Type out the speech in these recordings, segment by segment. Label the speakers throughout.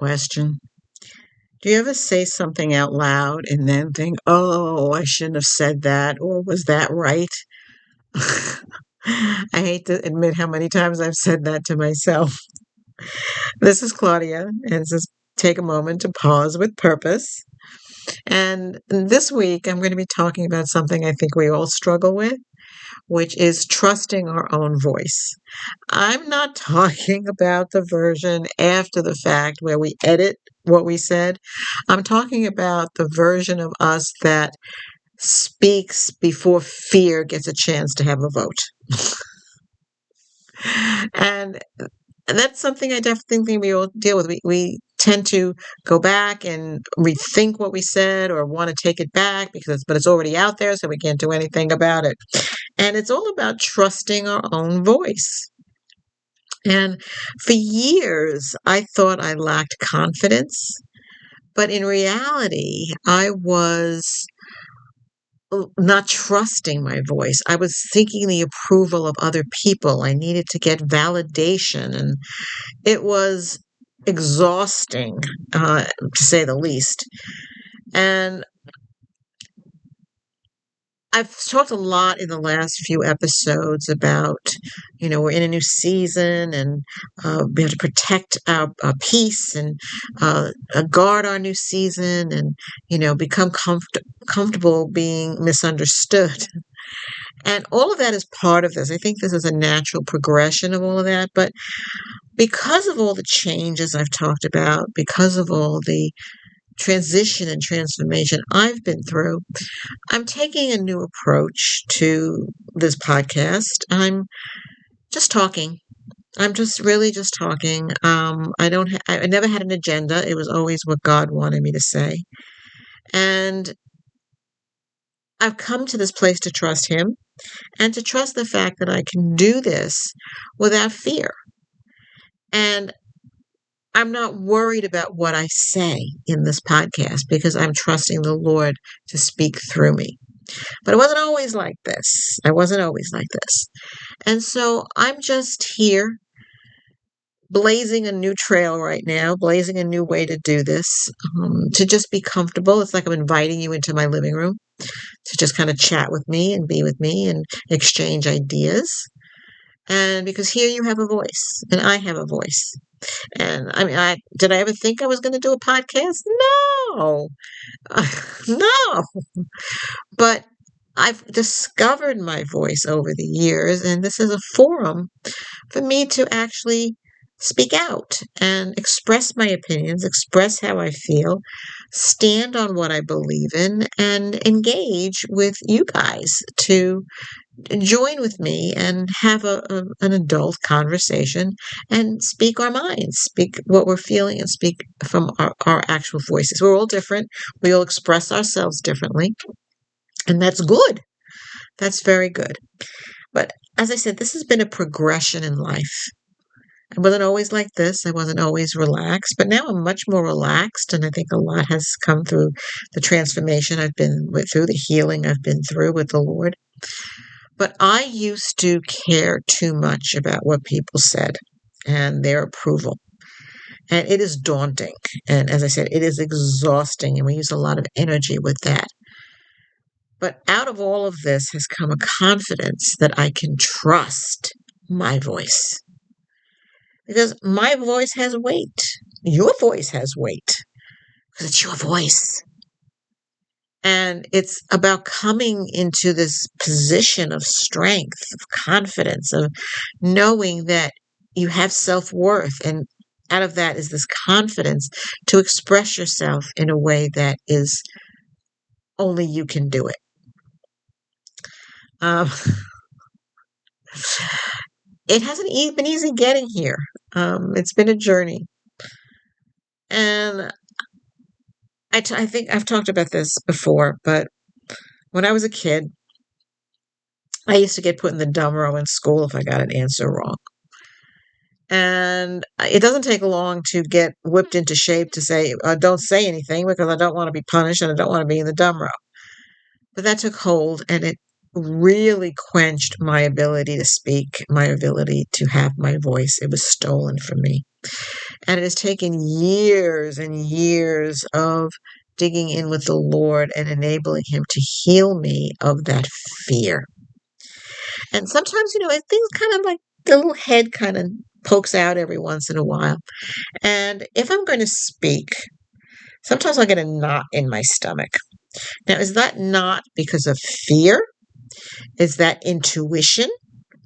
Speaker 1: question. Do you ever say something out loud and then think, oh, I shouldn't have said that, or was that right? I hate to admit how many times I've said that to myself. This is Claudia, and just take a moment to pause with purpose. And this week, I'm going to be talking about something I think we all struggle with, which is trusting our own voice. I'm not talking about the version after the fact where we edit what we said. I'm talking about the version of us that speaks before fear gets a chance to have a vote. And that's something I definitely think we all deal with. We tend to go back and rethink what we said or want to take it back but it's already out there, so we can't do anything about it. And it's all about trusting our own voice. And for years, I thought I lacked confidence, but in reality, I was not trusting my voice. I was seeking the approval of other people. I needed to get validation, and it was exhausting, to say the least. And I've talked a lot in the last few episodes about, we're in a new season and we have to protect our peace and guard our new season and, become comfortable being misunderstood. And all of that is part of this. I think this is a natural progression of all of that. But because of all the changes I've talked about, because of all the transition and transformation I've been through, I'm taking a new approach to this podcast. I'm just talking. I'm just really just talking. I never had an agenda. It was always what God wanted me to say. And I've come to this place to trust Him and to trust the fact that I can do this without fear. And I'm not worried about what I say in this podcast because I'm trusting the Lord to speak through me. But it wasn't always like this. I wasn't always like this. And so I'm just here blazing a new trail right now, blazing a new way to do this, to just be comfortable. It's like I'm inviting you into my living room to just kind of chat with me and be with me and exchange ideas. And because here you have a voice and I have a voice. And I mean, did I ever think I was going to do a podcast? No, no. But I've discovered my voice over the years, and this is a forum for me to actually speak out and express my opinions, express how I feel, stand on what I believe in, and engage with you guys to join with me and have an adult conversation and speak our minds, speak what we're feeling, and speak from our actual voices. We're all different. We all express ourselves differently, and that's good. That's very good. But as I said, this has been a progression in life. I wasn't always like this. I wasn't always relaxed, but now I'm much more relaxed, and I think a lot has come through the transformation I've been through, the healing I've been through with the Lord. But I used to care too much about what people said and their approval. And it is daunting. And as I said, it is exhausting, and we use a lot of energy with that. But out of all of this has come a confidence that I can trust my voice. Because my voice has weight. Your voice has weight. Because it's your voice. And it's about coming into this position of strength, of confidence, of knowing that you have self-worth. And out of that is this confidence to express yourself in a way that is only you can do it. Um, it hasn't been easy getting here. It's been a journey. And I think I've talked about this before, but when I was a kid, I used to get put in the dumb row in school if I got an answer wrong. And it doesn't take long to get whipped into shape to say, don't say anything because I don't want to be punished and I don't want to be in the dumb row. But that took hold, and it really quenched my ability to speak, my ability to have my voice. It was stolen from me. And it has taken years and years of digging in with the Lord and enabling Him to heal me of that fear. And sometimes, things kind of like the little head kind of pokes out every once in a while. And if I'm going to speak, sometimes I'll get a knot in my stomach. Now, is that not because of fear? Is that intuition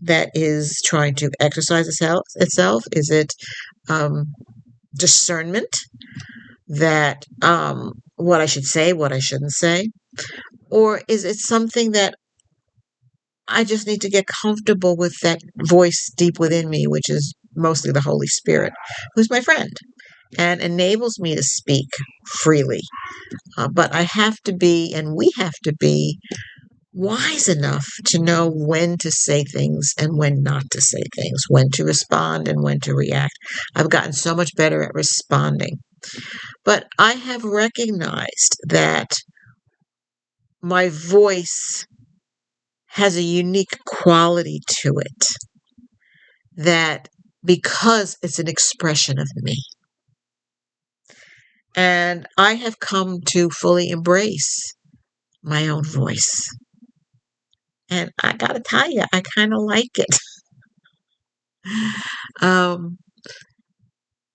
Speaker 1: that is trying to exercise itself? Is it discernment that what I should say, what I shouldn't say? Or is it something that I just need to get comfortable with that voice deep within me, which is mostly the Holy Spirit, who's my friend and enables me to speak freely? But I have to be, and we have to be, wise enough to know when to say things and when not to say things, when to respond and when to react. I've gotten so much better at responding. But I have recognized that my voice has a unique quality to it, that because it's an expression of me. And I have come to fully embrace my own voice. And I gotta tell you, I kind of like it. Um,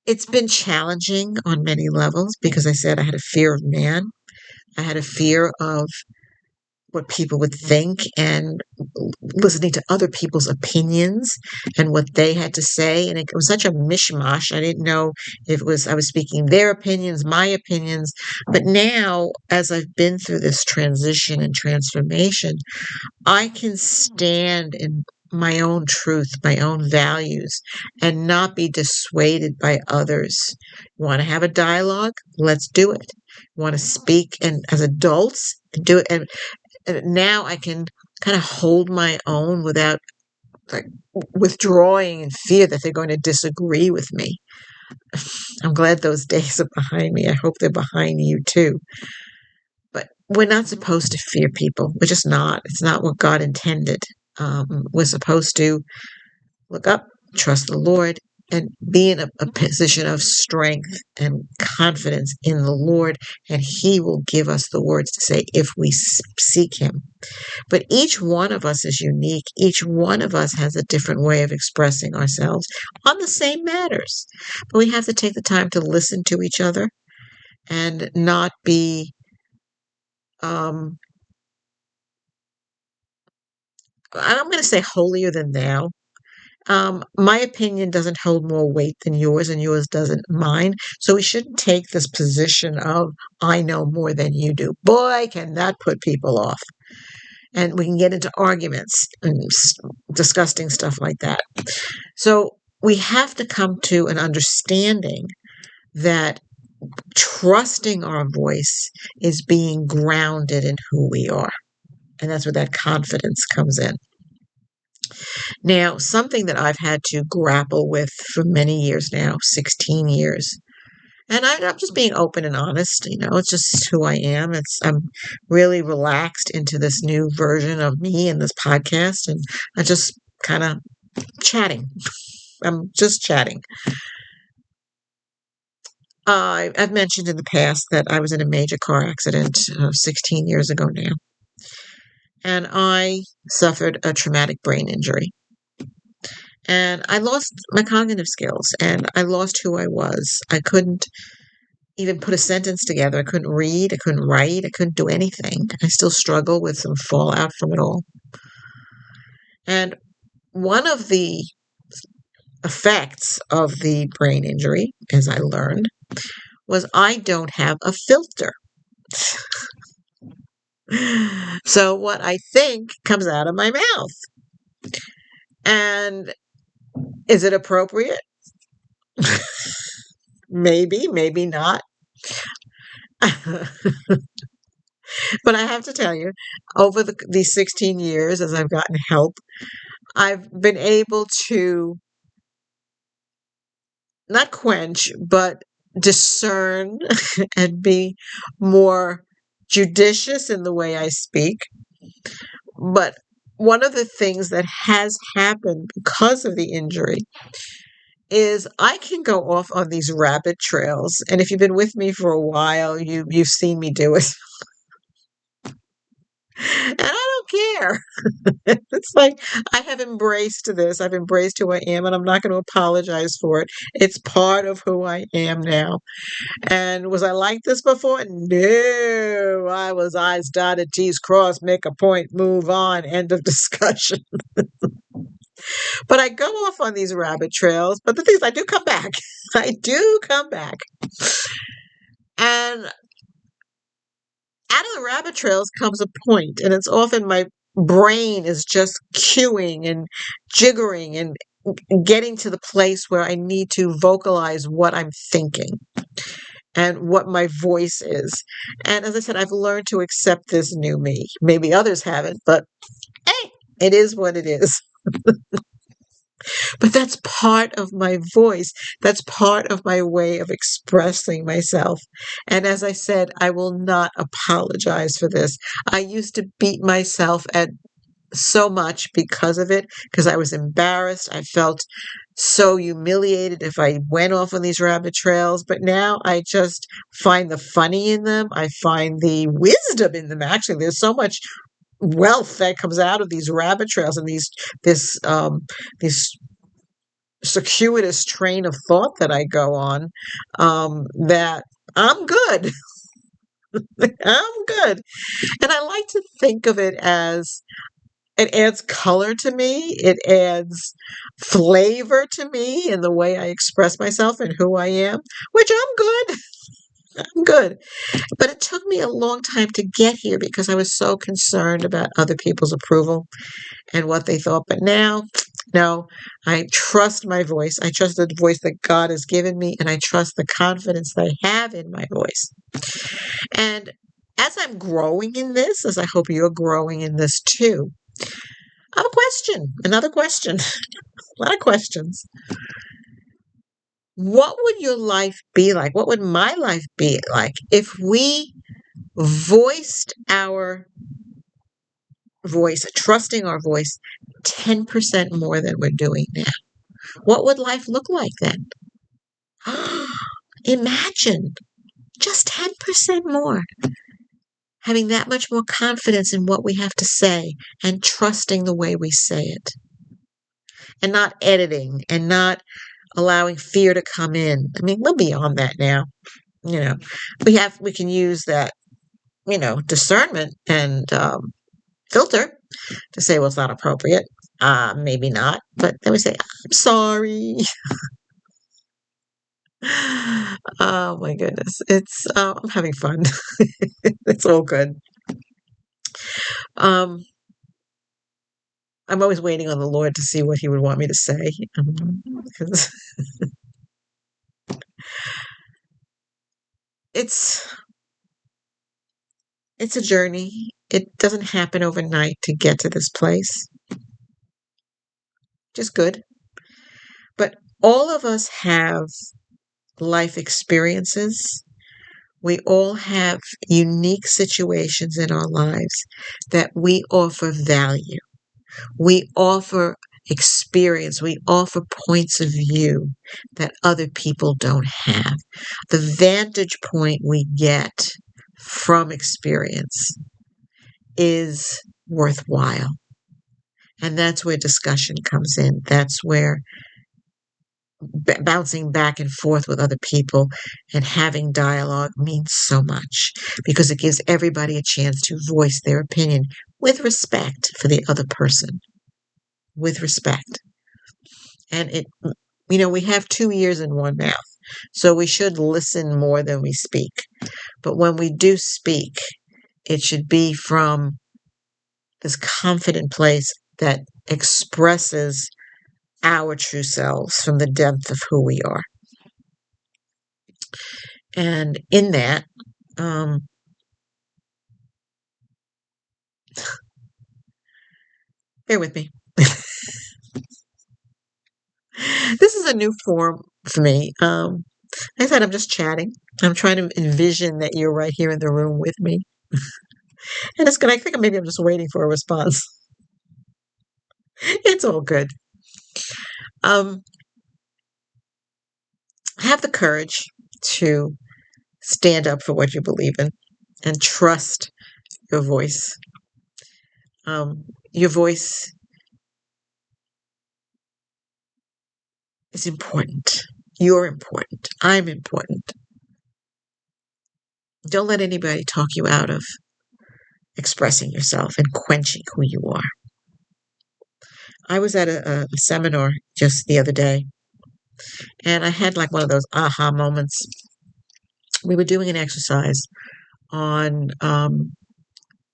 Speaker 1: it's been challenging on many levels because I said I had a fear of man. I had a fear of what people would think and listening to other people's opinions and what they had to say. And it was such a mishmash. I didn't know if it was, I was speaking their opinions, my opinions. But now, as I've been through this transition and transformation, I can stand in my own truth, my own values, and not be dissuaded by others. Want to have a dialogue? Let's do it. Want to speak and as adults, do it. And now I can kind of hold my own without like withdrawing in fear that they're going to disagree with me. I'm glad those days are behind me. I hope they're behind you too. But we're not supposed to fear people. We're just not. It's not what God intended. We're supposed to look up, trust the Lord, and be in a position of strength and confidence in the Lord, and He will give us the words to say if we seek Him. But each one of us is unique. Each one of us has a different way of expressing ourselves on the same matters. But we have to take the time to listen to each other and not be, I'm going to say holier than thou. My opinion doesn't hold more weight than yours, and yours doesn't mine. So we shouldn't take this position of, I know more than you do. Boy, can that put people off. And we can get into arguments and disgusting stuff like that. So we have to come to an understanding that trusting our voice is being grounded in who we are. And that's where that confidence comes in. Now, something that I've had to grapple with for many years now, 16 years, and I'm just being open and honest, it's just who I am. I'm really relaxed into this new version of me in this podcast, and I'm just kind of chatting. I'm just chatting. I've mentioned in the past that I was in a major car accident 16 years ago now, and I suffered a traumatic brain injury. And I lost my cognitive skills, and I lost who I was. I couldn't even put a sentence together. I couldn't read. I couldn't write. I couldn't do anything. I still struggle with some fallout from it all. And one of the effects of the brain injury, as I learned, was I don't have a filter. So what I think comes out of my mouth. And is it appropriate? Maybe, maybe not. But I have to tell you, over these 16 years, as I've gotten help, I've been able to not quench, but discern and be more judicious in the way I speak. But one of the things that has happened because of the injury is I can go off on these rabbit trails, and if you've been with me for a while, you've seen me do it, and I don't care. It's like I have embraced this. I've embraced who I am, and I'm not going to apologize for it. It's part of who I am now. And was I like this before? No, I was I's dotted, T's crossed, make a point, move on, end of discussion. But I go off on these rabbit trails. But the thing is, I do come back. I do come back. And out of the rabbit trails comes a point, and it's often my brain is just cueing and jiggering and getting to the place where I need to vocalize what I'm thinking and what my voice is. And as I said, I've learned to accept this new me. Maybe others haven't, but hey, it is what it is. But that's part of my voice. That's part of my way of expressing myself. And as I said, I will not apologize for this. I used to beat myself at so much because of it, because I was embarrassed. I felt so humiliated if I went off on these rabbit trails. But now I just find the funny in them. I find the wisdom in them. Actually, there's so much wealth that comes out of these rabbit trails and this circuitous train of thought that I go on, that I'm good. I'm good. And I like to think of it as it adds color to me. It adds flavor to me in the way I express myself and who I am, which I'm good. I'm good. But it took me a long time to get here because I was so concerned about other people's approval and what they thought. But now, no, I trust my voice. I trust the voice that God has given me, and I trust the confidence that I have in my voice. And as I'm growing in this, as I hope you're growing in this too, I have a question, another question, a lot of questions. What would your life be like? What would my life be like if we voiced our voice, trusting our voice 10% more than we're doing now? What would life look like then? Imagine just 10% more. Having that much more confidence in what we have to say and trusting the way we say it and not editing and not allowing fear to come in. I mean, we're beyond that now. You know, we can use that, discernment and filter to say, well, it's not appropriate. Maybe not. But then we say, I'm sorry. Oh my goodness. I'm having fun. It's all good. Um, I'm always waiting on the Lord to see what he would want me to say. 'Cause it's it's a journey. It doesn't happen overnight to get to this place. Just good. But all of us have life experiences. We all have unique situations in our lives that we offer value. We offer experience. We offer points of view that other people don't have. The vantage point we get from experience is worthwhile. And that's where discussion comes in. That's where bouncing back and forth with other people and having dialogue means so much because it gives everybody a chance to voice their opinion with respect for the other person, with respect. And we have two ears and one mouth, so we should listen more than we speak. But when we do speak, it should be from this confident place that expresses our true selves from the depth of who we are. And in that, um, bear with me. This is a new form for me. Like I said, I'm just chatting. I'm trying to envision that you're right here in the room with me. And it's good. I think maybe I'm just waiting for a response. It's all good. Um, have the courage to stand up for what you believe in and trust your voice. Your voice is important. You're important. I'm important. Don't let anybody talk you out of expressing yourself and quenching who you are. I was at a seminar just the other day, and I had like one of those aha moments. We were doing an exercise on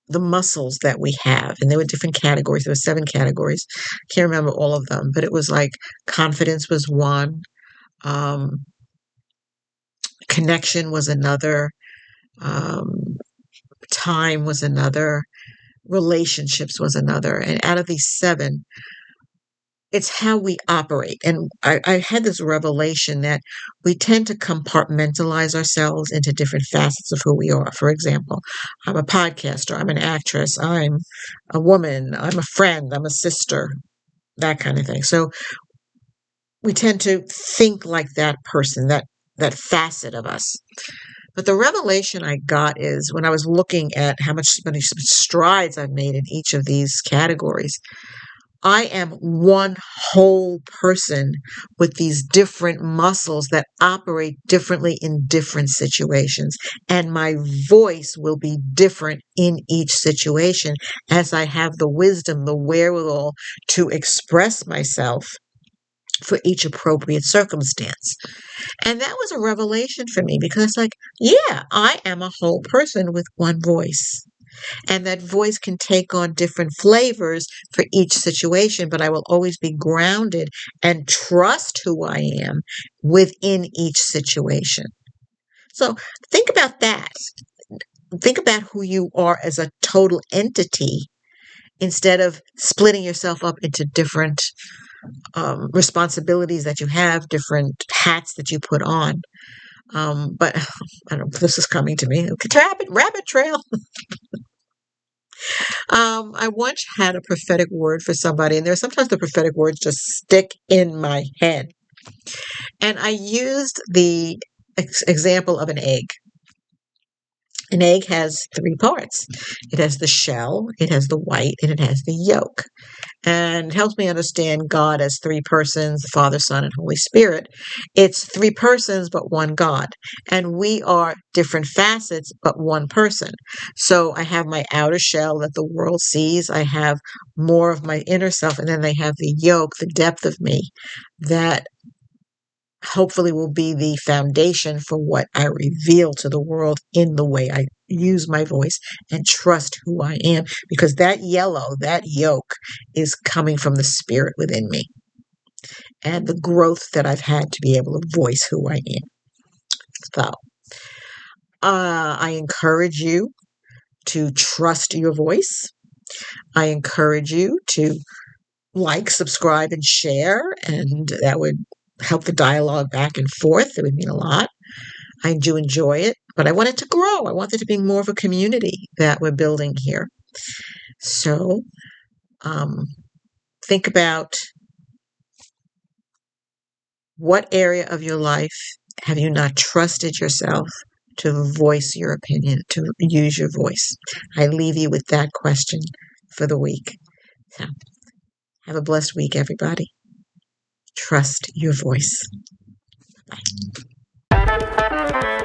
Speaker 1: the muscles that we have, and there were different categories. There were 7 categories. Can't remember all of them, but it was like confidence was one, um, connection was another, um, time was another, relationships was another. And out of these 7, it's how we operate. And I had this revelation that we tend to compartmentalize ourselves into different facets of who we are. For example, I'm a podcaster, I'm an actress, I'm a woman, I'm a friend, I'm a sister, that kind of thing. So we tend to think like that person, that facet of us. But the revelation I got is when I was looking at how many strides I've made in each of these categories. I am one whole person with these different muscles that operate differently in different situations. And my voice will be different in each situation as I have the wisdom, the wherewithal to express myself for each appropriate circumstance. And that was a revelation for me because it's like, yeah, I am a whole person with one voice. And that voice can take on different flavors for each situation, but I will always be grounded and trust who I am within each situation. So think about that. Think about who you are as a total entity instead of splitting yourself up into different responsibilities that you have, different hats that you put on. But I don't know, this is coming to me. Okay, rabbit trail. I once had a prophetic word for somebody, and there's sometimes the prophetic words just stick in my head. And I used the example of an egg. An egg has 3 parts. It has the shell, it has the white, and it has the yolk. And it helps me understand God as 3 persons, the Father, Son, and Holy Spirit. It's 3 persons, but one God. And we are different facets, but one person. So I have my outer shell that the world sees. I have more of my inner self. And then they have the yolk, the depth of me that hopefully will be the foundation for what I reveal to the world in the way I use my voice and trust who I am, because that yellow, that yolk is coming from the spirit within me and the growth that I've had to be able to voice who I am. So, I encourage you to trust your voice. I encourage you to like, subscribe, and share, and that would help the dialogue back and forth. It would mean a lot. I do enjoy it, but I want it to grow. I want it to be more of a community that we're building here. So think about what area of your life have you not trusted yourself to voice your opinion, to use your voice. I leave you with that question for the week. So have a blessed week, everybody. Trust your voice. Bye.